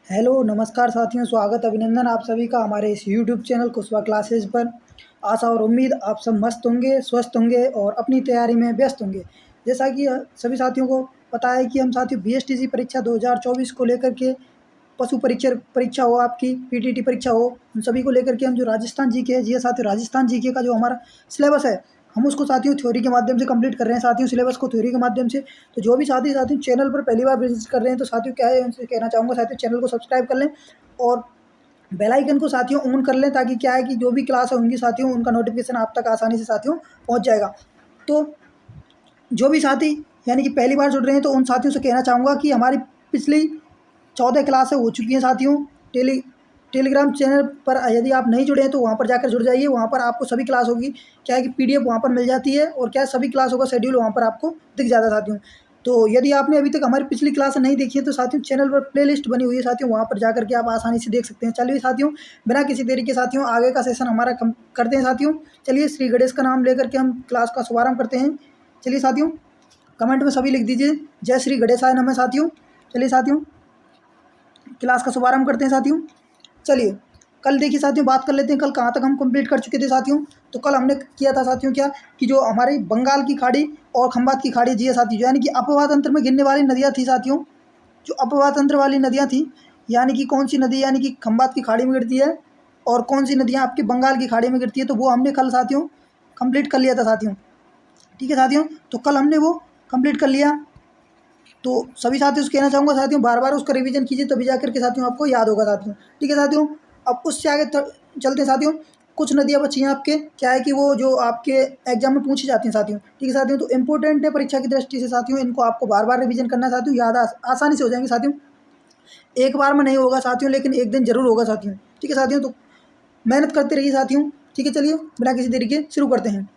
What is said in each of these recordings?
Hello, नमस्कार साथियों, स्वागत अभिनंदन आप सभी का हमारे इस यूट्यूब चैनल कुशवा क्लासेस पर। आशा और उम्मीद आप सब मस्त होंगे, स्वस्थ होंगे और अपनी तैयारी में व्यस्त होंगे। जैसा कि सभी साथियों को पता है कि हम साथियों बीएसटीसी परीक्षा 2024 को लेकर के पशु परीक्षर परीक्षा हो, आपकी पीटीटी परीक्षा हो, उन सभी को लेकर के हम जो राजस्थान जीके है, जी हाँ साथियों, राजस्थान जीके का जो हमारा सिलेबस है, हम उसको साथियों थ्योरी के माध्यम से कंप्लीट कर रहे हैं साथियों, सिलेबस को थ्योरी के माध्यम से। तो जो भी साथियों चैनल पर पहली बार विजिट कर रहे हैं, तो साथियों क्या है, उनसे कहना चाहूँगा साथियों चैनल को सब्सक्राइब कर लें और बेल आइकन को साथियों ऑन कर लें, ताकि क्या है कि जो भी क्लास होंगी साथियों, उनका नोटिफिकेशन आप तक आसानी से साथियों पहुँच जाएगा। तो जो भी साथी यानी कि पहली बार जुड़ रहे हैं, तो उन साथियों से कहना चाहूँगा कि हमारी पिछली 14 क्लासें हो चुकी हैं साथियों। टेलीग्राम चैनल पर यदि आप नहीं जुड़े हैं, तो वहाँ पर जाकर जुड़ जाइए। वहाँ पर आपको सभी क्लास होगी, क्या है कि पीडीएफ वहाँ पर मिल जाती है, और क्या है सभी क्लासों का शेड्यूल वहाँ पर आपको दिख जाता है साथियों। तो यदि आपने अभी तक हमारी पिछली क्लास नहीं देखी है, तो साथियों चैनल पर प्लेलिस्ट बनी हुई है साथियों, वहाँ पर जाकर के आप आसानी से देख सकते हैं। चलिए साथियों, बिना किसी देरी के साथियों आगे का सेशन हमारा करते हैं साथियों। चलिए श्री गणेश का नाम लेकर के हम क्लास का शुभारंभ करते हैं। चलिए साथियों, कमेंट में सभी लिख दीजिए जय श्री गणेशाय नमः साथियों। चलिए साथियों, क्लास का शुभारंभ करते हैं साथियों। चलिए, कल देखिए साथियों, बात कर लेते हैं कल कहाँ तक हम कंप्लीट कर चुके थे साथियों। तो कल हमने किया था साथियों क्या, कि जो हमारी बंगाल की खाड़ी और खंबात की खाड़ी, जी है साथियों, यानी कि अपवाह तंत्र में गिरने वाली नदियाँ थी साथियों। जो अपवाह तंत्र वाली नदियाँ थी, यानी कि कौन सी नदी यानी कि खंबात की खाड़ी में गिरती है, और कौन सी नदियाँ आपकी बंगाल की खाड़ी में गिरती है, तो वो हमने कल साथियों कंप्लीट कर लिया था साथियों। ठीक है साथियों, तो कल हमने वो कंप्लीट कर लिया। तो सभी साथियों से कहना चाहूँगा साथियों, बार बार उसका रिवीजन कीजिए, तभी जाकर के साथियों आपको याद होगा साथियों। ठीक है साथियों, अब उससे आगे चलते हैं साथियों। कुछ नदियाँ बची हैं आपके, क्या है कि वो जो आपके एग्जाम में पूछी जाती हैं साथियों। ठीक है साथियों, तो इंपॉर्टेंट है परीक्षा की दृष्टि से साथियों, इनको आपको बार बार रिवीजन करना है साथियों, याद आसानी से हो जाएंगे साथियों। एक बार में नहीं होगा साथियों, लेकिन एक दिन जरूर होगा साथियों। ठीक है साथियों, तो मेहनत करते रहिए साथियों। ठीक है, चलिए बिना किसी देरी के शुरू करते हैं।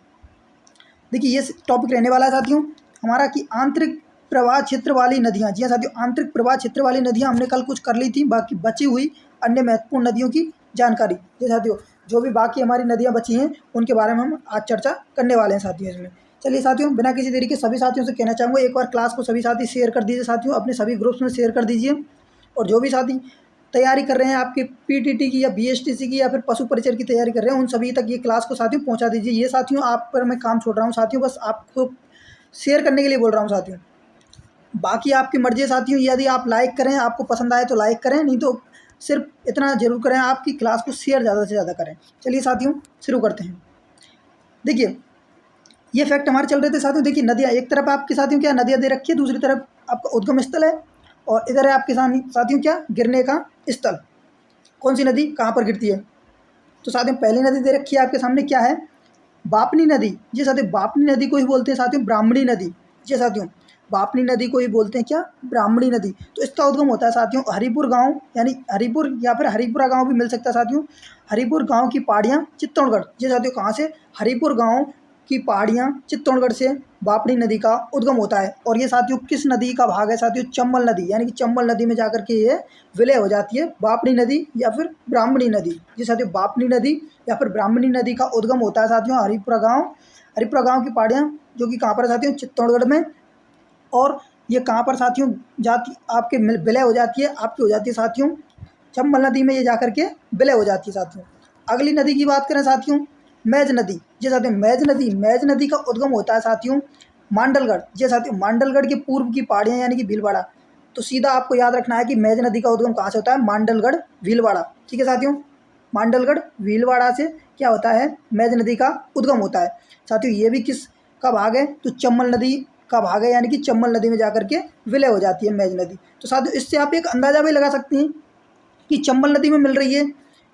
देखिए, ये टॉपिक रहने वाला है साथियों हमारा, कि आंतरिक प्रवाह क्षेत्र वाली नदियाँ। जी हाँ साथियों, आंतरिक प्रवाह क्षेत्र वाली नदियाँ हमने कल कुछ कर ली थी, बाकी बची हुई अन्य महत्वपूर्ण नदियों की जानकारी। जी साथियों, जो भी बाकी हमारी नदियाँ बची हैं, उनके बारे में हम आज चर्चा करने वाले हैं साथियों इसमें। चलिए साथियों, बिना किसी देरी के सभी साथियों से कहना चाहूँगा, एक बार क्लास को सभी साथी शेयर कर दीजिए साथियों, अपने सभी ग्रुप्स में शेयर कर दीजिए। और जो भी साथी तैयारी कर रहे हैं आपके पीटीटी की या बीएसटीसी की या फिर पशु परिचर की तैयारी कर रहे हैं, उन सभी तक ये क्लास को साथियों पहुंचा दीजिए। ये साथियों आप पर मैं काम छोड़ रहा हूँ साथियों, बस आपको शेयर करने के लिए बोल रहा हूँ साथियों। बाकी आपकी मर्जी है साथियों, यदि आप लाइक करें, आपको पसंद आए तो लाइक करें, नहीं तो सिर्फ इतना जरूर करें, आपकी क्लास को शेयर ज़्यादा से ज़्यादा करें। चलिए साथियों, शुरू करते हैं। देखिए, ये फैक्ट हमारे चल रहे थे साथियों। देखिए, नदियाँ एक तरफ आपके साथियों क्या नदियाँ दे रखी है, दूसरी तरफ आपका उद्गम स्थल है, और इधर है आपके साथियों क्या गिरने का स्थल। कौन सी नदी कहाँ पर गिरती है, तो साथियों पहली नदी दे रखी है आपके सामने, क्या है, बापनी नदी। जी साथियों, बापनी नदी को ही बोलते हैं साथियों ब्राह्मणी नदी। जी साथियों, बापनी नदी को ही बोलते हैं क्या, ब्राह्मणी नदी। तो इसका उद्गम होता है साथियों हरिपुर गांव, यानी हरिपुर या फिर हरिपुरा गांव भी मिल सकता है साथियों। हरिपुर गांव की पहाड़ियाँ चित्तौड़गढ़। जी साथियों, कहाँ से, हरिपुर गांव की पहाड़ियाँ चित्तौड़गढ़ से बापनी नदी का उद्गम होता है। और ये साथियों किस नदी का भाग है साथियों, चंबल नदी, यानी कि चंबल नदी में जाकर के ये विलय हो जाती है, बापनी नदी या फिर ब्राह्मणी नदी। जी साथियों, बापनी नदी या फिर ब्राह्मणी नदी का उद्गम होता है साथियों हरिपुरा गांव की पहाड़ियाँ, जो कि कहाँ पर साथियों, चित्तौड़गढ़ में। और ये कहाँ पर साथियों जाती आपके विलय हो जाती है, आपकी हो जाती है साथियों चंबल नदी में, ये जाकर के विलय हो जाती है साथियों। अगली नदी की बात करें साथियों, मैज नदी। जी साथियों, मैज नदी का उद्गम होता है साथियों मांडलगढ़। जी साथियों, मांडलगढ़ के पूर्व की पहाड़ियाँ, यानी कि भीलवाड़ा। तो सीधा आपको याद रखना है कि मैज नदी का उद्गम कहाँ से होता है, मांडलगढ़ भीलवाड़ा। ठीक है साथियों, मांडलगढ़ भीलवाड़ा से क्या होता है, मैज नदी का उद्गम होता है साथियों। ये भी किस का भाग है, तो चंबल नदी का भाग है, यानी कि चंबल नदी में जाकर के विलय हो जाती है मैज नदी। तो साथियों इससे आप एक अंदाजा भी लगा सकते हैं कि चंबल नदी में मिल रही है,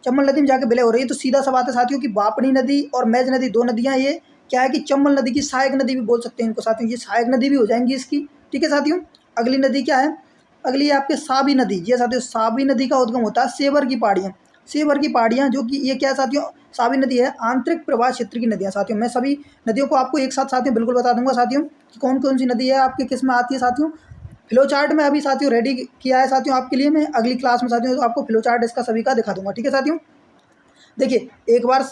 चंबल नदी में जाकर विलय हो रही है। तो सीधा सा बात है साथियों कि बापनी नदी और मैज नदी दो नदियाँ, ये क्या है कि चंबल नदी की सहायक नदी भी बोल सकते हैं इनको साथियों, ये सहायक नदी भी हो जाएंगी इसकी। ठीक है साथियों, अगली नदी क्या है, अगली है आपके साबी नदी। ये साथियों साबी नदी का उद्गम होता है सेवर की पहाड़ियाँ। सेवर की पहाड़ियाँ, जो कि ये क्या है साथियों, साबी नदी है आंतरिक प्रवाह क्षेत्र की नदियाँ साथियों। मैं सभी नदियों को आपको एक साथ साथियों बिल्कुल बता दूंगा साथियों कि कौन कौन सी नदी है आपके किस में आती है साथियों। फ्लो चार्ट में अभी साथियों रेडी किया है साथियों आपके लिए, मैं अगली क्लास में साथियों तो आपको फ्लो चार्ट इसका सभी का दिखा दूंगा। ठीक है साथियों, देखिए एक बार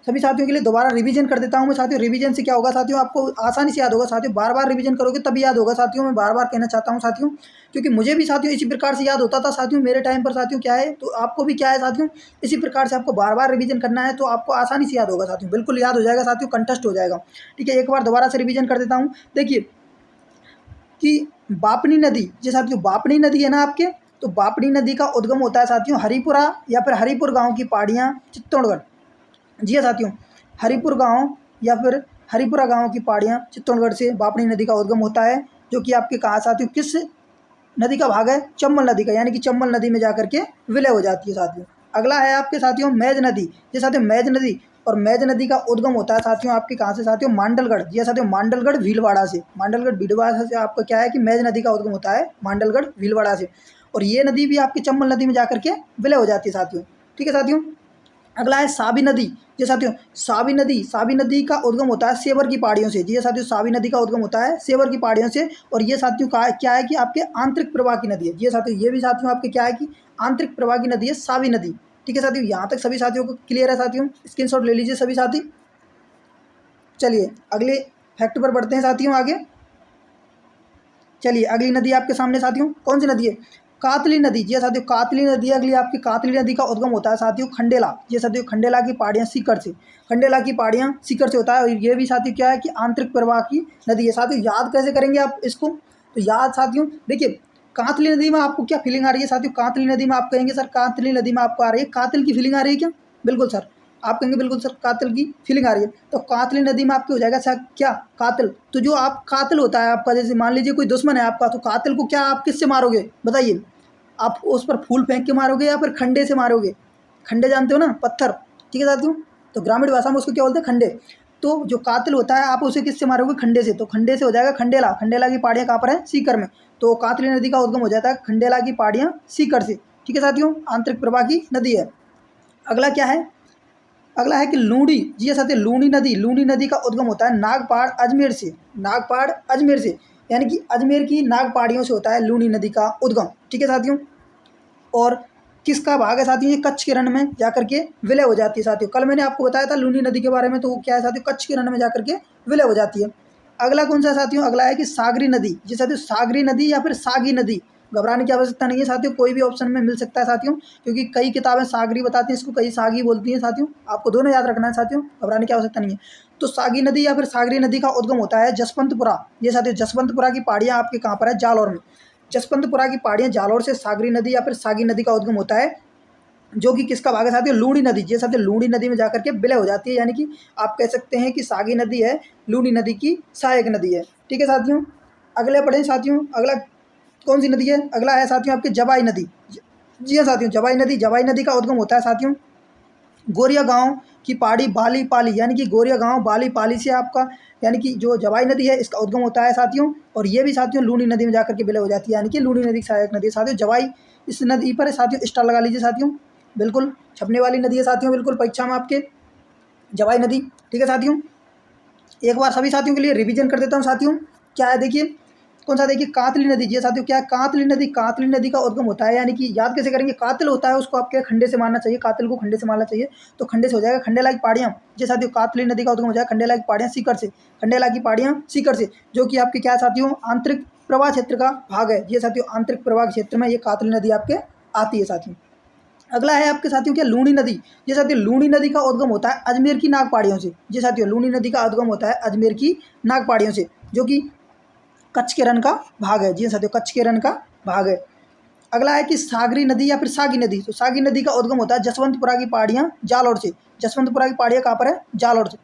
सभी साथियों के लिए दोबारा रिवीजन कर देता हूँ मैं साथियों। रिवीजन से क्या होगा साथियों, आपको आसानी से याद होगा साथियों। बार बार रिवीजन करोगे तभी याद होगा साथियों, मैं बार बार कहना चाहता हूँ साथियों, क्योंकि मुझे भी साथियों इसी प्रकार से याद होता था साथियों मेरे टाइम पर साथियों। क्या है, तो आपको भी क्या है साथियों, इसी प्रकार से आपको बार बार रिवीजन करना है, तो आपको आसानी से याद होगा साथियों, बिल्कुल याद हो जाएगा साथियों, कंटेस्ट हो जाएगा। ठीक है, एक बार दोबारा से रिवीजन कर देता हूँ। देखिए कि बापनी नदी, ये साथियों बापनी नदी है ना आपके, तो बापनी नदी का उद्गम होता है साथियों हरिपुरा या फिर हरिपुर गांव की पहाड़ियाँ, चित्तौड़गढ़। जी हाँ साथियों, हरिपुर गांव या फिर हरिपुरा गांव की पहाड़ियाँ चित्तौड़गढ़ से बापनी नदी का उद्गम होता है, जो कि आपके कहा साथियों किस नदी का भाग है, चंबल नदी का, यानी कि चंबल नदी में जाकर के विलय हो जाती है साथियों। अगला है आपके साथियों मैज नदी। ये साथियों मैज नदी, और मैज नदी का उद्गम होता है साथियों आपके कहाँ से साथियों, मांडलगढ़। ये साथियों मांडलगढ़ भीलवाड़ा से, मांडलगढ़ भीलवाड़ा से आपका क्या है कि मैज नदी का उद्गम होता है मांडलगढ़ भीलवाड़ा से, और ये नदी भी आपकी चंबल नदी में जाकर के विलय हो जाती है साथियों। ठीक है साथियों, अगला है साबी नदी। जी साथियों साबी नदी, साबी नदी का उद्गम होता है सेवर की पहाड़ियों से। जी साथियों साबी नदी का उद्गम होता है सेवर की पहाड़ियों से, और ये साथियों का क्या है कि आपके आंतरिक प्रवाह की नदी है। जी साथियों ये भी साथियों आपके क्या है कि आंतरिक प्रवाह की नदी है साबी नदी। ठीक है साथियों, यहाँ तक सभी साथियों को क्लियर है साथियों, स्क्रीनशॉट ले लीजिए सभी साथी। चलिए अगले फैक्ट पर बढ़ते हैं साथियों आगे। चलिए अगली नदी आपके सामने साथियों, कौन सी नदी है, कातली नदी। जी साथियों कातली नदी अगली आपकी, कातली नदी का उद्गम होता है साथियों खंडेला। ये साथियों खंडेला की पहाड़ियाँ सीकर से, खंडेला की पहाड़ियाँ सीकर से होता है, और ये भी साथियों क्या है कि आंतरिक प्रवाह की नदी है साथियों। याद कैसे करेंगे आप इसको, तो याद साथियों देखिए, कातली नदी में आपको क्या फीलिंग आ रही है साथियों, कातली नदी में आप कहेंगे सर कातली नदी में आपको आ रही है कातिल की फीलिंग आ रही है क्या, बिल्कुल सर, आप कहेंगे बिल्कुल सर कातिल की फीलिंग आ रही है, तो कातली नदी में आपके हो जाएगा सर क्या, कातिल। तो जो आप कातिल होता है आपका, जैसे मान लीजिए कोई दुश्मन है आपका, तो कातिल को क्या आप किससे मारोगे बताइए, आप उस पर फूल फेंक के मारोगे या फिर खंडे से मारोगे, खंडे जानते हो ना, पत्थर। ठीक है साथियों, तो ग्रामीण भाषा में उसको क्या बोलते हैं, खंडे। तो जो कातिल होता है आप उसे किससे मारोगे, खंडे से, तो खंडे से हो जाएगा खंडेला। खंडेला की पहाड़ियाँ कहाँ पर है, सीकर में, तो कातली नदी का उद्गम हो जाता है खंडेला की पहाड़ियाँ सीकर से। ठीक है साथियों, आंतरिक प्रवाह की नदी है। अगला क्या है, अगला है कि लूणी। जी हाँ साथियों लूणी नदी, लूणी नदी का उद्गम होता है नागपाड़ अजमेर से, नागपाड़ अजमेर से, यानी कि अजमेर की नाग पहाड़ियों से होता है लूणी नदी का उद्गम। ठीक है साथियों, और किसका भाग है साथियों, ये कच्छ के रण में जाकर के विलय हो जाती है साथियों। कल मैंने आपको बताया था लूनी नदी के बारे में, तो वो क्या है साथियों, कच्छ के रण में जाकर के विलय हो जाती है। अगला कौन सा है साथियों, अगला है कि सागरी नदी। जी साथियों सागरी नदी या फिर सागी नदी, घबराने की आवश्यकता नहीं है साथियों, कोई भी ऑप्शन में मिल सकता है साथियों, क्योंकि कई किताबें सागरी बताती हैं इसको, कई सागी बोलती हैं साथियों, आपको दोनों याद रखना है साथियों, घबराने की आवश्यकता नहीं है। तो सागी नदी या फिर सागरी नदी का उद्गम होता है जसवंतपुरा। ये साथियों जसवंतपुरा की पहाड़ियाँ आपके कहाँ पर है, जालौर में। जसवंतपुरा की पहाड़ियाँ जालौर से सागरी नदी या फिर सागी नदी का उद्गम होता है, जो कि किसका भाग है साथियों, लूणी नदी। ये साथियों लूणी नदी में जाकर के विलय हो जाती है, यानी कि आप कह सकते हैं कि सागी नदी है लूणी नदी की सहायक नदी है। ठीक है साथियों, अगले पढ़ें साथियों, अगला कौन सी नदी है, अगला है साथियों आपकी जवाई नदी। जी हाँ साथियों जवाई नदी, जवाई नदी का उद्गम होता है साथियों गोरिया गांव की पहाड़ी बाली पाली, यानी कि गोरिया गांव बाली पाली से आपका, यानी कि जो जवाई नदी है इसका उद्गम होता है साथियों, और ये भी साथियों लूणी नदी में जाकर के विलय हो जाती है, यानी कि लूणी नदी की सहायक नदी है साथियों जवाई। इस नदी पर साथियों स्टार लगा लीजिए साथियों, बिल्कुल छपने वाली नदी है साथियों, बिल्कुल परीक्षा में आपके जवाई नदी। ठीक है साथियों, एक बार सभी साथियों के लिए रिवीजन कर देता हूँ साथियों, क्या है देखिए, कौन सा देखिए, कातली नदी। ये साथियों क्या है, कातली नदी, कातली नदी का उद्गम होता है, यानी कि याद कैसे करेंगे, कातिल होता है उसको आपके खंडे से मारना चाहिए, कातिल को खंडे से मारना चाहिए, तो खंडे से हो जाएगा खंडेला की पहाड़ियाँ। ये साथियों कातली नदी का उद्गम हो जाएगा खंडेला की पहाड़ियाँ सीकर से, खंडेला की पहाड़ियाँ सीकर से, जो कि आपके क्या है साथियों, आंतरिक प्रवाह क्षेत्र का भाग है। ये साथियों आंतरिक प्रवाह क्षेत्र में ये कातली नदी आपके आती है साथियों। अगला है आपके साथियों क्या, लूणी नदी। ये साथियों लूणी नदी का उद्गम होता है अजमेर की नाग पहाड़ियों से। ये साथियों लूणी नदी का उद्गम होता है अजमेर की नाग पहाड़ियों से, जो कि कच्छ के रण का भाग है। जी साथियों कच्छ के रण का भाग है। अगला है कि सागरी नदी या फिर सागी नदी। तो सागी नदी का उद्गम होता है जसवंतपुरा की पहाड़ियाँ जालौर से, जसवंतपुरा की पहाड़ियाँ कहाँ पर है, जालौर से।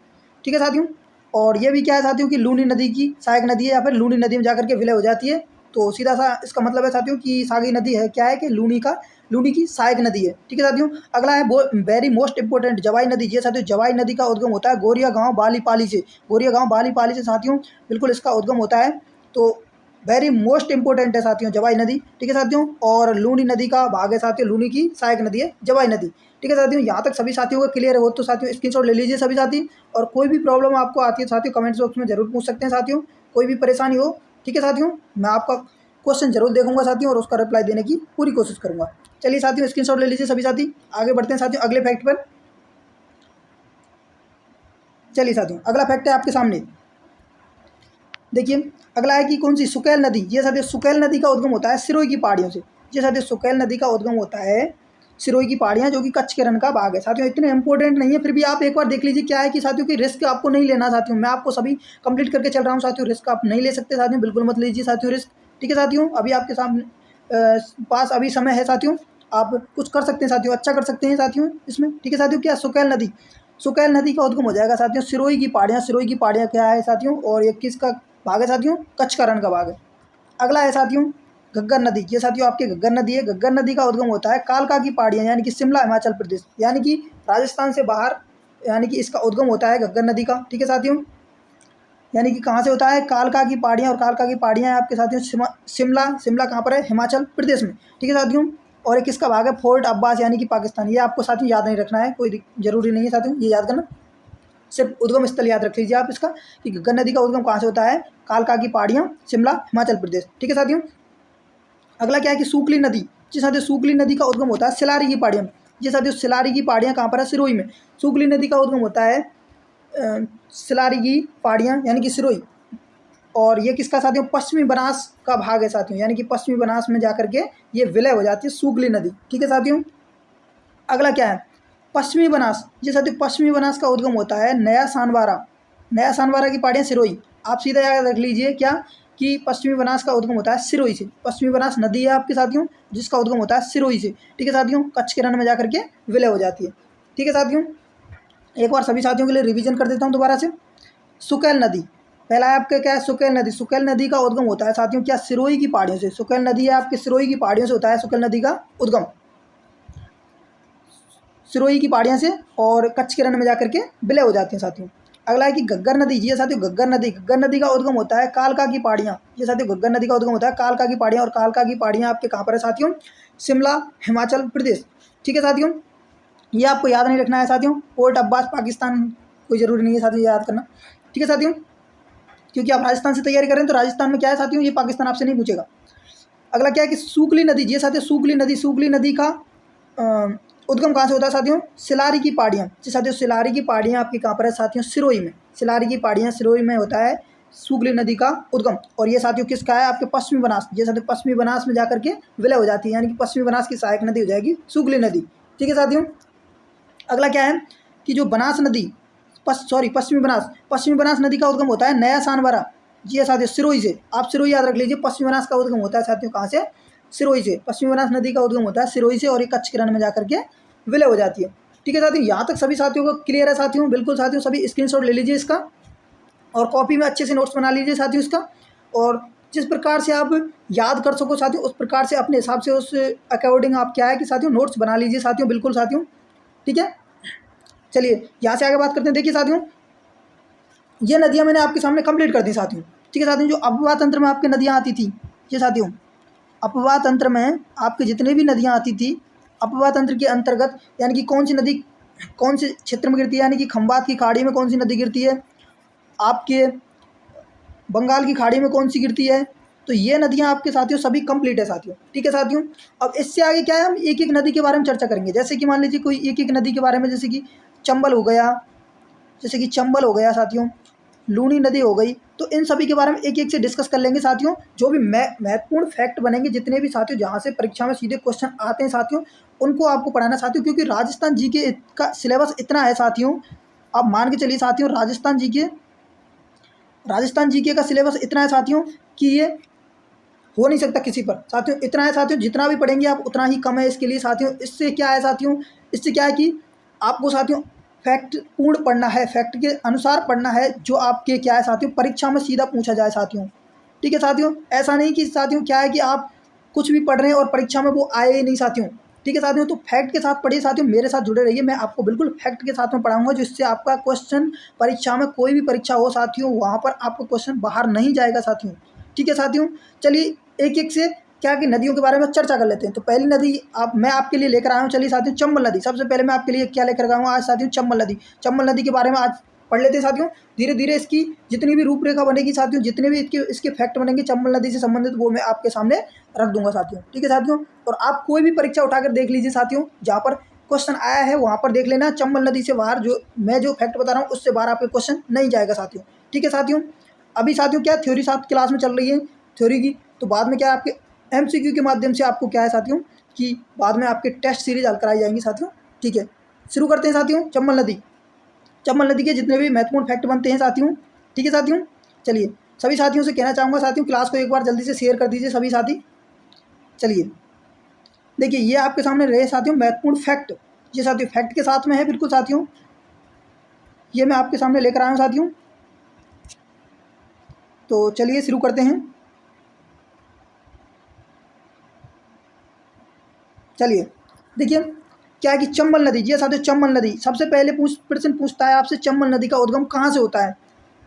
ठीक है साथियों, और ये भी क्या है साथियों कि लूनी नदी की सहायक नदी है, या फिर लूनी नदी में जाकर के विलय हो जाती है, तो सीधा सा इसका मतलब है साथियों कि सागी नदी है क्या है कि लूनी की सहायक नदी है। ठीक है साथियों, अगला है वेरी मोस्ट इंपॉर्टेंट जवाई नदी। ये साथियों जवाई नदी का उद्गम होता है गोरिया गांव बाली पाली से, गोरिया गांव बाली पाली से साथियों बिल्कुल इसका उद्गम होता है, तो वेरी मोस्ट इंपॉर्टेंट है साथियों जवाई नदी। ठीक है साथियों, और लूनी नदी का भाग है साथियों, लूनी की सहायक नदी है जवाई नदी। ठीक है साथियों, यहाँ तक सभी साथियों को क्लियर है, वो तो साथियों स्क्रीनशॉट ले लीजिए सभी साथी, और कोई भी प्रॉब्लम आपको आती है साथियों कमेंट्स बॉक्स में जरूर पूछ सकते हैं साथियों, कोई भी परेशानी हो। ठीक है साथियों, मैं आपका क्वेश्चन जरूर देखूंगा साथियों, और उसका रिप्लाई देने की पूरी कोशिश करूंगा। चलिए साथियों स्क्रीनशॉट ले लीजिए सभी साथी, आगे बढ़ते हैं साथियों अगले फैक्ट पर। चलिए साथियों, अगला फैक्ट है आपके सामने। देखिए अगला है कि कौन सी, सुकैल नदी। ये साथियों सुकैल नदी का उद्गम होता है सिरोही की पहाड़ियों से। ये साथियों सुकैल नदी का उद्गम होता है सिरोही की पहाड़ियाँ, जो कि कच्छ के रण का भाग है। साथियों इतने इंपॉर्टेंट नहीं है, फिर भी आप एक बार देख लीजिए। क्या है कि साथियों की रिस्क आपको नहीं लेना साथियों, मैं आपको सभी कंप्लीट करके चल रहा हूँ साथियों। रिस्क आप नहीं ले सकते साथियों, बिल्कुल मत लीजिए साथियों रिस्क। ठीक है साथियों, अभी आपके सामने पास अभी समय है साथियों, आप कुछ कर सकते हैं साथियों, अच्छा कर सकते हैं साथियों इसमें। ठीक है साथियों, क्या सुकैल नदी, सुकैल नदी का उद्गम हो जाएगा साथियों सिरोही की पहाड़ियाँ। सिरोही की पहाड़ियाँ क्या है साथियों, और ये किसका भाग है साथियों, कच्छ का रण का भाग है। अगला है साथियों घग्गर नदी। ये साथियों आपकी घग्गर नदी है। घग्गर नदी का उद्गम होता है कालका की पहाड़ियाँ, यानी कि शिमला हिमाचल प्रदेश, यानी कि राजस्थान से बाहर, यानी कि इसका उद्गम होता है घग्गर नदी का। ठीक है साथियों, यानी कि कहाँ से होता है, कालका की पहाड़ियाँ। और कालका की पहाड़ियाँ हैं आपके साथियों शिमला, शिमला कहाँ पर है, हिमाचल प्रदेश में। ठीक है साथियों, और एक किसका भाग है, फोर्ट अब्बास यानी कि पाकिस्तान। ये आपको साथियों याद नहीं रखना है, कोई जरूरी नहीं है साथियों ये याद करना, सिर्फ उद्गम स्थल याद रख लीजिए आप इसका, कि घग्गर नदी का उद्गम कहाँ से होता है, कालका की पहाड़ियाँ, शिमला हिमाचल प्रदेश। ठीक है साथियों, अगला क्या है कि सूखली नदी। जी साथियों सूखली नदी का उद्गम होता है सिलारी की पहाड़ियों में। जी साथियों सिलारी की पहाड़ियाँ कहाँ पर है, सिरोही में। सूखली नदी का उद्गम होता है सिलारी की पहाड़ियाँ यानी कि सिरोही। और ये किसका साथियों, पश्चिमी बनास का भाग है साथियों, यानी कि पश्चिमी बनास में जाकर के ये विलय हो जाती है सूखली नदी। ठीक है साथियों, अगला क्या है, पश्चिमी बनास। ये साथियों पश्चिमी बनास का उद्गम होता है नया सानवारा। नया सानवारा की पहाड़ियाँ सिरोही। आप सीधा याद रख लीजिए क्या, कि पश्चिमी बनास का उद्गम होता है सिरोही से। पश्चिमी बनास नदी है आपके साथियों, जिसका उद्गम होता है सिरोही से। ठीक है साथियों, कच्छ के रण में जाकर के विलय हो जाती है। ठीक है साथियों, एक बार सभी साथियों के लिए रिवीजन कर देता हूँ दोबारा से। सुकैल नदी, पहला है आपका क्या है, सुकैल नदी। सुकैल नदी का उद्गम होता है साथियों क्या, सिरोही की पहाड़ियों से। सुकैल नदी है आपके सिरोही की पहाड़ियों से होता है सुकैल नदी का उद्गम, सिरोही की पहाड़ियाँ से, और कच्छ के रण में जाकर के विलय हो जाती हैं साथियों। अगला है कि घग्गर नदी। ये साथियों घग्गर नदी, घग्गर नदी का उद्गम होता है कालका की पहाड़ियाँ। ये साथियों घग्गर नदी का उद्गम होता है कालका की पहाड़ियाँ, और कालका की पहाड़ियाँ आपके कहाँ पर है साथियों, शिमला हिमाचल प्रदेश। ठीक है साथियों, ये आपको याद नहीं रखना है साथियों। पोर्ट अब्बास पाकिस्तान, कोई ज़रूरी नहीं है साथियों याद करना। ठीक है साथियों, क्योंकि आप राजस्थान से तैयारी करें तो राजस्थान में क्या है साथियों, ये पाकिस्तान आपसे नहीं पूछेगा। अगला क्या है कि सूखली नदी। ये साथियों सूखली नदी, सूखली नदी का उद्गम कहाँ से होता है साथियों, सिलारी की पहाड़ियाँ। जी साथियों सिलारी की पहाड़ियाँ आपकी कहाँ पर है साथियों, सिरोही में। सिलारी की पहाड़ियाँ सिरोही में होता है सूखली नदी का उद्गम। और ये साथियों किसका है, आपके पश्चिमी बनास। ये साथियों पश्चिमी बनास में जाकर के विलय हो जाती है, यानी कि पश्चिमी बनास की सहायक नदी हो जाएगी सूखली नदी। ठीक है साथियों, अगला क्या है कि जो बनास नदी, पश्चिमी बनास, पश्चिमी बनास नदी का उद्गम होता है नया सानवारा। जी साथियों सिरोही से। आप सिरोही याद रख लीजिए, पश्चिमी बनास का उद्गम होता है साथियों कहाँ से, सिरोही से। पश्चिमी बनास नदी का उद्गम होता है सिरोही से, और ये कच्छ के रण में जाकर के विलय हो जाती है। ठीक है साथियों, यहाँ तक सभी साथियों को क्लियर है साथियों, बिल्कुल साथियों सभी स्क्रीनशॉट ले लीजिए इसका, और कॉपी में अच्छे से नोट्स बना लीजिए साथियों इसका। और जिस प्रकार से आप याद कर सको साथियों, उस प्रकार से अपने हिसाब से उस अकॉर्डिंग आप क्या है कि साथियों नोट्स बना लीजिए साथियों, बिल्कुल साथियों। ठीक है, चलिए यहाँ से आगे बात करते हैं। देखिए साथियों, ये नदियाँ मैंने आपके सामने कंप्लीट कर दी साथियों। ठीक है साथियों, जो अपवाह तंत्र में आपके नदियाँ आती थी, ये साथियों अपवाह तंत्र में आपके जितने भी नदियाँ आती थी, अपवाह तंत्र के अंतर्गत, यानी कि कौन सी नदी कौन से क्षेत्र में गिरती है, यानी कि खंबात की खाड़ी में कौन सी नदी गिरती है, आपके बंगाल की खाड़ी में कौन सी गिरती है, तो ये नदियाँ आपके साथियों सभी कंप्लीट है साथियों। ठीक है साथियों, अब इससे आगे क्या है, हम एक एक नदी के बारे में चर्चा करेंगे। जैसे कि मान लीजिए कोई एक एक नदी के बारे में, जैसे कि चंबल हो गया, जैसे कि चंबल हो गया साथियों, लूनी नदी हो गई, तो इन सभी के बारे में एक एक से डिस्कस कर लेंगे साथियों। जो भी महत्वपूर्ण फैक्ट बनेंगे, जितने भी साथियों जहाँ से परीक्षा में सीधे क्वेश्चन आते हैं साथियों, उनको आपको पढ़ाना साथियों, क्योंकि राजस्थान जीके का सिलेबस इतना है साथियों, आप मान के चलिए साथियों, राजस्थान जीके का सिलेबस इतना है साथियों कि ये हो नहीं सकता किसी पर साथियों। इतना है साथियों, जितना भी पढ़ेंगे आप उतना ही कम है इसके लिए साथियों। इससे क्या है साथियों, इससे क्या है कि आपको साथियों फैक्ट पूर्ण पढ़ना है, फैक्ट के अनुसार पढ़ना है, जो आपके क्या है साथियों परीक्षा में सीधा पूछा जाए साथियों। ठीक है साथियों, ऐसा नहीं कि साथियों क्या है कि आप कुछ भी पढ़ रहे हैं और परीक्षा में वो आए ही नहीं साथियों। ठीक है साथियों, तो फैक्ट के साथ पढ़िए साथियों, मेरे साथ जुड़े रहिए, मैं आपको बिल्कुल फैक्ट के साथ में पढ़ाऊंगा, जिससे आपका क्वेश्चन परीक्षा में, कोई भी परीक्षा हो साथियों, वहाँ पर आपका क्वेश्चन बाहर नहीं जाएगा साथियों। ठीक है साथियों, चलिए एक एक से क्या कि नदियों के बारे में चर्चा कर लेते हैं। तो पहली नदी मैं आपके लिए लेकर आया हूँ, चलिए साथियों चंबल नदी। सबसे पहले मैं आपके लिए क्या लेकर आया हूँ आज साथियों, चंबल नदी। चंबल नदी के बारे में आज पढ़ लेते हैं साथियों। धीरे धीरे इसकी जितनी भी रूपरेखा बनेगी साथियों, जितने भी इसके फैक्ट बनेंगे चंबल नदी से संबंधित, वो मैं आपके सामने रख दूंगा साथियों। ठीक है साथियों, और आप कोई भी परीक्षा उठाकर देख लीजिए साथियों, जहाँ पर क्वेश्चन आया है वहाँ पर देख लेना। चंबल नदी से बाहर जो मैं जो फैक्ट बता रहा हूँ उससे बाहर आपके क्वेश्चन नहीं जाएगा साथियों, ठीक है साथियों। अभी साथियों क्या थ्योरी साथ क्लास में चल रही है थ्योरी की, तो बाद में क्या आपके MCQ के माध्यम से आपको क्या है साथियों कि बाद में आपके टेस्ट सीरीज हल कराई जाएंगी साथियों, ठीक है। शुरू करते हैं साथियों। चंबल नदी के जितने भी महत्वपूर्ण फैक्ट बनते हैं साथियों, ठीक है साथियों। चलिए सभी साथियों से कहना चाहूँगा साथियों क्लास को एक बार जल्दी से शेयर कर दीजिए सभी साथी। चलिए देखिए ये आपके सामने रहे साथियों महत्वपूर्ण फैक्ट, ये साथियों फैक्ट के साथ में है बिल्कुल साथियों, ये मैं आपके सामने लेकर आया हूँ साथियों। तो चलिए शुरू करते हैं। चलिए देखिए क्या है कि चंबल नदी, ये साथियों चंबल नदी सबसे पहले प्रश्न पूछता है आपसे चंबल नदी का उद्गम कहाँ से होता है।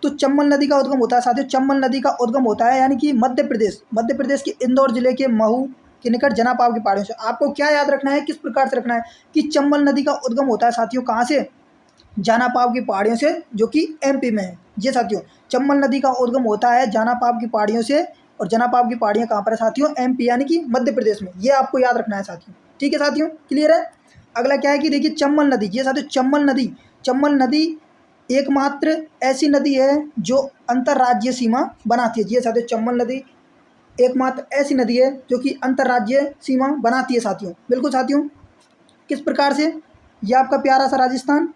तो चंबल नदी का उद्गम होता है साथियों, चंबल नदी का उद्गम होता है यानी कि मध्य प्रदेश के इंदौर जिले के महू के निकट जनापाव की पहाड़ियों से। आपको क्या याद रखना है, किस प्रकार से रखना है कि चंबल नदी का उद्गम होता है साथियों कहाँ से, जनापाव की पहाड़ियों से जो कि MP में है। ये साथियों चंबल नदी का उद्गम होता है जनापाव की पहाड़ियों से, और जनापाव की पहाड़ियाँ कहाँ पर है साथियों, MP यानी कि मध्य प्रदेश में। ये आपको याद रखना है साथियों, ठीक है साथियों, क्लियर है। अगला क्या है कि देखिए चंबल नदी, ये साथियों चंबल नदी एकमात्र ऐसी नदी है जो अंतर्राज्यीय सीमा बनाती है। ये साथियों चंबल नदी एकमात्र ऐसी नदी है जो कि अंतर्राज्यीय सीमा बनाती है साथियों, बिल्कुल साथियों। किस प्रकार से, ये आपका प्यारा सा राजस्थान,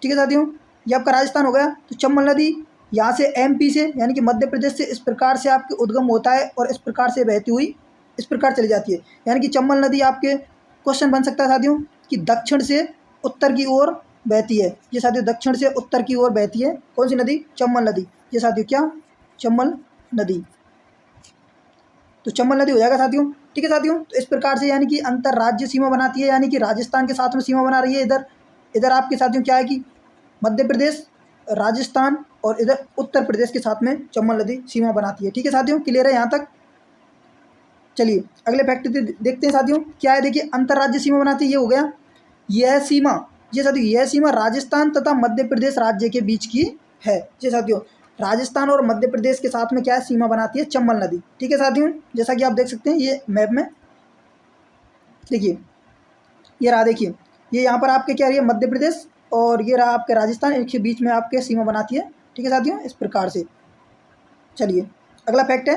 ठीक है साथियों, ये आपका राजस्थान हो गया। तो चंबल नदी यहाँ से MP से यानी कि मध्य प्रदेश से इस प्रकार से आपके उद्गम होता है और इस प्रकार से बहती हुई इस प्रकार चली जाती है। यानी कि चंबल नदी आपके क्वेश्चन बन सकता है साथियों कि दक्षिण से उत्तर की ओर बहती है। ये साथियों दक्षिण से उत्तर की ओर बहती है कौन सी नदी, चंबल नदी। ये साथियों क्या, चंबल नदी। तो चंबल नदी हो जाएगा साथियों, ठीक है साथियों। तो इस प्रकार से यानी कि अंतर्राज्य सीमा बनाती है, यानी कि राजस्थान के साथ में सीमा बना रही है। इधर आपके साथियों क्या है कि मध्य प्रदेश, राजस्थान और इधर उत्तर प्रदेश के साथ में चंबल नदी सीमा बनाती है, ठीक है साथियों, क्लियर है यहाँ तक। चलिए अगले फैक्ट देखते हैं साथियों क्या है। देखिए अंतर्राज्य सीमा बनाती है, ये हो गया। यह सीमा, ये साथियों यह सीमा राजस्थान तथा मध्य प्रदेश राज्य के बीच की है। ये साथियों राजस्थान और मध्य प्रदेश के साथ में क्या है, सीमा बनाती है चंबल नदी, ठीक है साथियों। जैसा कि आप देख सकते हैं ये मैप में, देखिए ये रहा, देखिए ये यहाँ पर आपके क्या रही है मध्य प्रदेश और ये रहा आपके राजस्थान, इनके बीच में आपके सीमा बनाती है, ठीक है साथियों, इस प्रकार से। चलिए अगला फैक्ट है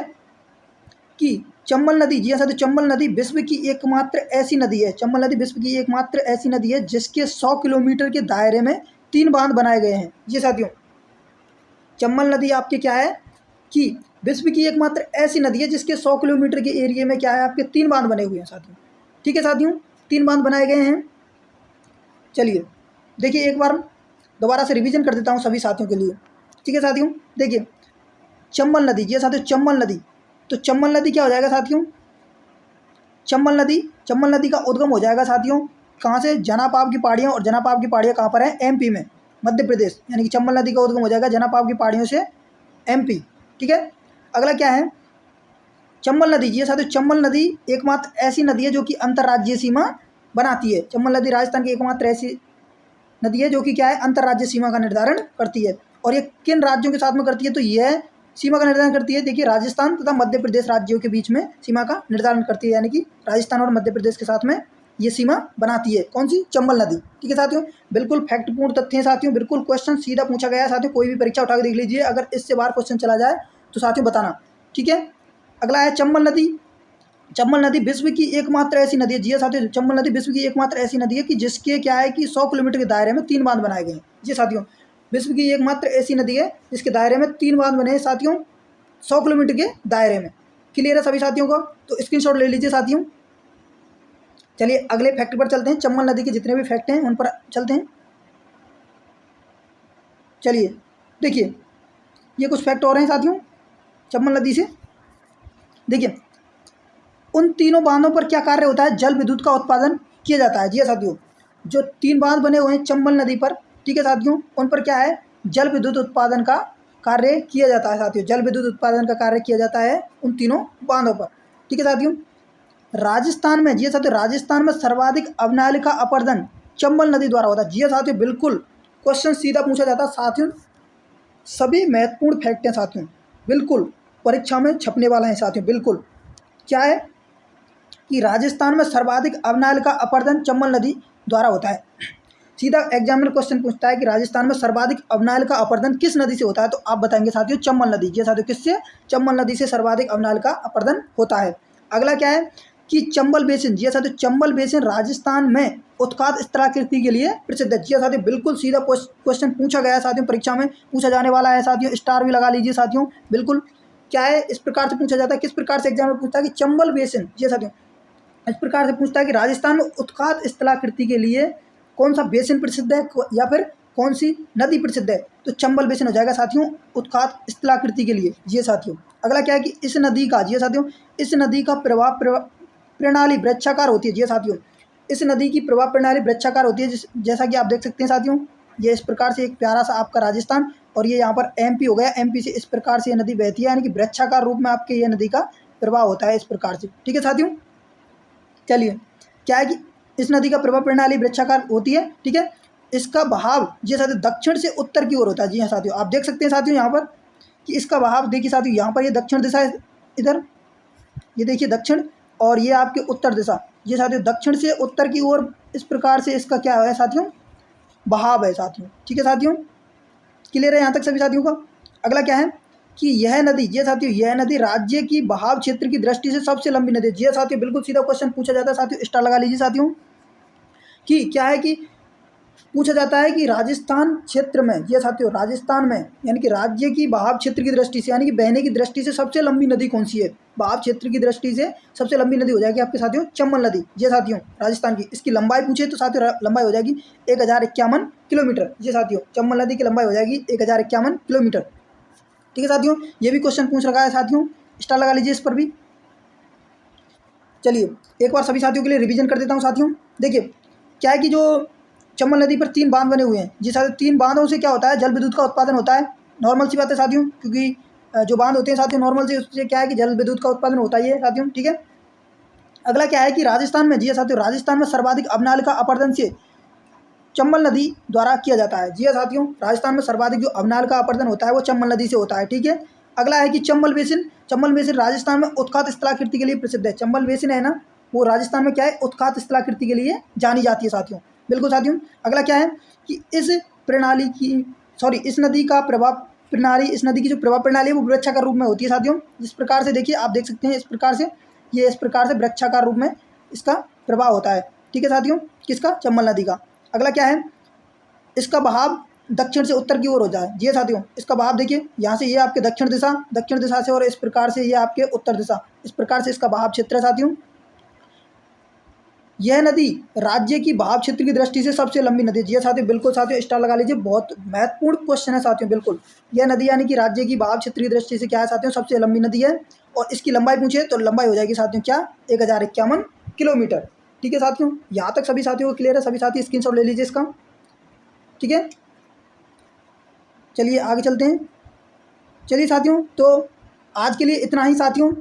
कि चंबल नदी, जी साथियों चंबल नदी विश्व की एकमात्र ऐसी नदी है, चंबल नदी विश्व की एकमात्र ऐसी नदी है जिसके 100 किलोमीटर के दायरे में 3 बांध बनाए गए हैं। ये साथियों चंबल नदी आपके क्या है कि विश्व की एकमात्र ऐसी नदी है जिसके 100 किलोमीटर के एरिया में क्या है आपके 3 बांध बने हुए हैं साथियों, ठीक है साथियों, 3 बांध बनाए गए हैं। चलिए देखिए एक बार दोबारा से रिवीजन कर देता हूँ सभी साथियों के लिए, ठीक है साथियों। देखिए चंबल नदी, ये साथियों चंबल नदी, तो चंबल नदी क्या हो जाएगा साथियों, चंबल नदी का उद्गम हो जाएगा साथियों कहाँ से, जनापाव की पहाड़ियाँ, और जनापाव की पहाड़ियाँ कहाँ पर है, MP में, मध्य प्रदेश। यानी कि चंबल नदी का उद्गम हो जाएगा जनापाव की पहाड़ियों से MP, ठीक है। अगला क्या है, चंबल नदी, ये साथियों चंबल नदी एकमात्र ऐसी नदी है जो कि अंतर्राज्यीय सीमा बनाती है। चंबल नदी राजस्थान की एकमात्र ऐसी नदी है जो कि क्या है अंतर्राज्यीय सीमा का निर्धारण करती है। और ये किन राज्यों के साथ में करती है, तो यह सीमा का निर्धारण करती है, देखिए राजस्थान तथा मध्य प्रदेश राज्यों के बीच में सीमा का निर्धारण करती है। यानी कि राजस्थान और मध्य प्रदेश के साथ में ये सीमा बनाती है कौन सी, चंबल नदी, ठीक है साथियों। बिल्कुल फैक्टपूर्ण तथ्य हैं साथियों, बिल्कुल क्वेश्चन सीधा पूछा गया है साथियों, कोई भी परीक्षा उठा के देख लीजिए, अगर इससे बाहर क्वेश्चन चला जाए तो साथियों बताना, ठीक है। अगला है चंबल नदी, चंबल नदी विश्व की एकमात्र ऐसी नदी है, जी साथियों चंबल नदी विश्व की एकमात्र ऐसी नदी है कि जिसके क्या है कि 100 किलोमीटर के दायरे में 3 बांध बनाए गए हैं। जी साथियों विश्व की एकमात्र ऐसी नदी है जिसके दायरे में 3 बांध बने हैं साथियों 100 किलोमीटर के दायरे में, क्लियर है सभी साथियों को, तो स्क्रीनशॉट ले लीजिए साथियों। चलिए अगले फैक्ट पर चलते हैं, चंबल नदी के जितने भी फैक्ट हैं उन पर चलते हैं। चलिए देखिए ये कुछ फैक्ट और हैं साथियों चंबल नदी से। देखिए उन तीनों बांधों पर क्या कार्य होता है, जल विद्युत का उत्पादन किया जाता है। जी साथियों जो 3 बांध बने हुए हैं चंबल नदी पर, ठीक है साथियों, उन पर क्या है जल विद्युत उत्पादन का कार्य किया जाता है साथियों, जल विद्युत उत्पादन का कार्य किया जाता है उन तीनों बांधों पर, ठीक है साथियों। राजस्थान में, जी साथियों राजस्थान में सर्वाधिक अवनालिका अपर्दन चंबल नदी द्वारा होता है। जी साथियों बिल्कुल क्वेश्चन सीधा पूछा जाता है साथियों, सभी महत्वपूर्ण फैक्ट हैं साथियों, बिल्कुल परीक्षा में छपने वाला है साथियों। बिल्कुल क्या है कि राजस्थान में सर्वाधिक अवनाल का अपरदन चंबल नदी द्वारा होता है। सीधा एग्जामिनर क्वेश्चन पूछता है कि राजस्थान में सर्वाधिक अवनाल का अपरदन किस नदी से होता है, तो आप बताएंगे साथियों चंबल नदी। ये साथियों किससे? चंबल नदी से सर्वाधिक अवनाल का अपरदन होता है। अगला क्या है कि चंबल बेसिन, ये साथियों चंबल बेसिन राजस्थान में उत्खात स्थलाकृति के लिए प्रसिद्ध है। जी साथियों बिल्कुल सीधा क्वेश्चन पूछा गया है साथियों, परीक्षा में पूछा जाने वाला है साथियों, स्टार भी लगा लीजिए साथियों। बिल्कुल क्या है, इस प्रकार से पूछा जाता है, किस प्रकार से एग्जाम में पूछता है कि चंबल बेसिन, ये साथियों इस प्रकार से पूछता है कि राजस्थान में उत्खात स्थलाकृति के लिए कौन सा बेसिन प्रसिद्ध है या फिर कौन सी नदी प्रसिद्ध है, तो चंबल बेसिन हो जाएगा साथियों उत्खात स्थलाकृति के लिए। ये साथियों अगला क्या है कि इस नदी का, ये साथियों इस नदी का प्रवाह प्रणाली वृक्षाकार होती है। ये साथियों इस नदी की प्रवाह प्रणाली वृक्षाकार होती है, जैसा कि आप देख सकते हैं साथियों, ये इस प्रकार से एक प्यारा सा आपका राजस्थान और ये यहाँ पर एमपी हो गया, एमपी से इस प्रकार से ये नदी बहती है, यानी कि वृक्षाकार रूप में आपके ये नदी का प्रवाह होता है इस प्रकार से। ठीक है साथियों, चलिए क्या है कि इस नदी का प्रवाह प्रणाली वृक्षाकार होती है। ठीक है, इसका बहाव ये साथियों दक्षिण से उत्तर की ओर होता है। जी हाँ साथियों, आप देख सकते हैं साथियों यहाँ पर कि इसका बहाव देखिए साथियों, यहाँ पर ये दक्षिण दिशा है, इधर ये देखिए दक्षिण और ये आपके उत्तर दिशा, ये साथियों दक्षिण से उत्तर की ओर इस प्रकार से इसका क्या है साथियों बहाव है साथियों। ठीक है साथियों, क्लियर है यहाँ तक सभी साथियों का। अगला क्या है कि यह नदी, ये साथियों यह नदी राज्य की बहाव क्षेत्र की दृष्टि से सबसे लंबी नदी है। ये साथियों बिल्कुल सीधा क्वेश्चन पूछा जाता है साथियों, स्टार लगा लीजिए साथियों, कि क्या है कि पूछा जाता है कि राजस्थान क्षेत्र में, ये साथियों राजस्थान में यानी कि राज्य की बहाव क्षेत्र की दृष्टि से यानी कि बहने की दृष्टि से सबसे लंबी नदी कौन सी है, बहाव क्षेत्र की दृष्टि से सबसे लंबी नदी हो जाएगी आपके साथियों चंबल नदी। ये साथियों राजस्थान की, इसकी लंबाई पूछे तो साथियों लंबाई हो जाएगी 1051 किलोमीटर। ये साथियों चंबल नदी की लंबाई हो जाएगी 1051 किलोमीटर। ठीक है साथियों, ये भी क्वेश्चन पूछ रखा है साथियों, स्टार लगा लीजिए इस पर भी। चलिए एक बार सभी साथियों के लिए रिवीजन कर देता हूँ साथियों। देखिए क्या है कि जो चंबल नदी पर 3 बांध बने हुए हैं, जी साथियों 3 बांधों से क्या होता है, जल विद्युत का उत्पादन होता है। नॉर्मल सी बात है साथियों, क्योंकि जो बांध होते हैं साथियों नॉर्मल से, उससे क्या है कि जल विद्युत का उत्पादन होता ही है साथियों। ठीक है, अगला क्या है कि राजस्थान में, जी साथियों राजस्थान में सर्वाधिक अवनाल का अपरदन से चंबल नदी द्वारा किया जाता है। जी साथियों राजस्थान में सर्वाधिक जो अवनाल का अपरदन होता है वो चंबल नदी से होता है। ठीक है, अगला है कि चंबल बेसिन, चंबल बेसिन राजस्थान में उत्खात स्थलाकृति के लिए प्रसिद्ध है। चंबल बेसिन है ना, वो राजस्थान में क्या है उत्खात स्थलाकृति के लिए जानी जाती है साथियों। बिल्कुल साथियों, अगला क्या है कि इस प्रणाली की इस नदी का प्रभाव प्रणाली, इस नदी की जो प्रभाव प्रणाली है वो वृक्षाकार रूप में होती है साथियों। जिस प्रकार से देखिए आप देख सकते हैं इस प्रकार से, ये इस प्रकार से वृक्षाकार रूप में इसका प्रभाव होता है। ठीक है साथियों, किसका, चंबल नदी का। अगला क्या है, इसका बहाव दक्षिण से उत्तर की ओर हो जाए। जी साथियों इसका बहाव देखिए, यहाँ से ये आपके दक्षिण दिशा से और इस प्रकार से ये आपके उत्तर दिशा, इस प्रकार से इसका बहाव क्षेत्र है साथियों। यह नदी राज्य की बहाव क्षेत्र की दृष्टि से सबसे लंबी नदी है। जी साथियों बिल्कुल साथियों स्टार लगा लीजिए, बहुत महत्वपूर्ण क्वेश्चन है साथियों। बिल्कुल यह नदी यानी कि राज्य की बहाव क्षेत्र की दृष्टि से क्या है साथियों सबसे लंबी नदी है, और इसकी लंबाई पूछे तो लंबाई हो जाएगी साथियों क्या, 1051 किलोमीटर। ठीक है साथियों, यहाँ तक सभी साथियों को क्लियर है, सभी साथी स्क्रीनशॉट ले लीजिए इसका। ठीक है, चलिए आगे चलते हैं। चलिए साथियों, तो आज के लिए इतना ही साथियों।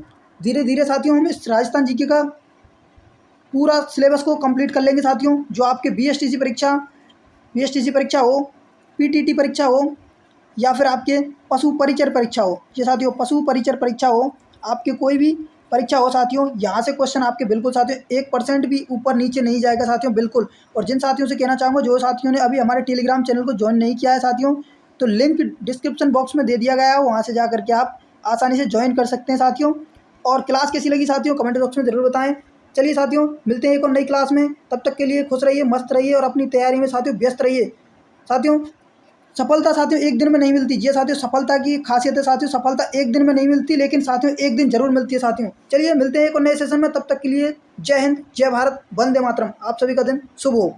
धीरे धीरे साथियों हम इस राजस्थान जीके का पूरा सिलेबस को कंप्लीट कर लेंगे साथियों। जो आपके बीएसटीसी परीक्षा हो, पीटीटी परीक्षा हो, या फिर आपके पशु परिचर परीक्षा हो, ये साथियों पशु परिचर परीक्षा हो, आपके कोई भी परीक्षा हो साथियों, यहाँ से क्वेश्चन आपके बिल्कुल साथियों 1% भी ऊपर नीचे नहीं जाएगा साथियों बिल्कुल। और जिन साथियों से कहना चाहूँगा, जो साथियों ने अभी हमारे टेलीग्राम चैनल को ज्वाइन नहीं किया है साथियों, तो लिंक डिस्क्रिप्शन बॉक्स में दे दिया गया है, वहाँ से जा करके आप आसानी से ज्वाइन कर सकते हैं साथियों। और क्लास कैसी लगी साथियों कमेंट बॉक्स में ज़रूर बताएं। चलिए साथियों मिलते हैं एक और नई क्लास में, तब तक के लिए खुश रहिए, मस्त रहिए और अपनी तैयारी में साथियों व्यस्त रहिए। साथियों सफलता साथियों एक दिन में नहीं मिलती, ये साथियों सफलता की खासियत है साथियों, सफलता एक दिन में नहीं मिलती, लेकिन साथियों एक दिन जरूर मिलती है साथियों। चलिए मिलते हैं एक और नए सेशन में, तब तक के लिए जय हिंद, जय भारत, वंदे मातरम। आप सभी का दिन शुभ हो।